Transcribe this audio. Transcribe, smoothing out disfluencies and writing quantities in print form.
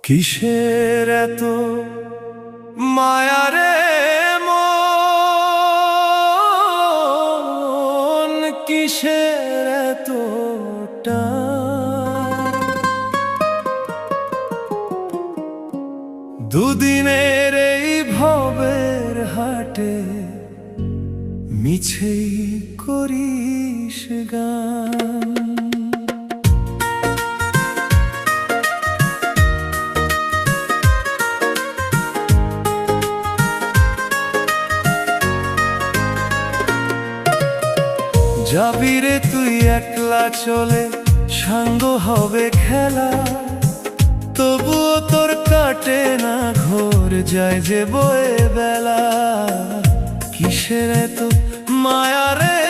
কিসের এত মায়া রে মন, কিসের এত টান? দুদিনের এই ভবের হাটে মিছেই করিস গান। যাবি রে তুই একলা চলে, সাঙ্গ হবে খেলা, তবুও তোর কাটে না ঘোর, যায় যে বয়ে বেলা। কিসের এত মায়া রে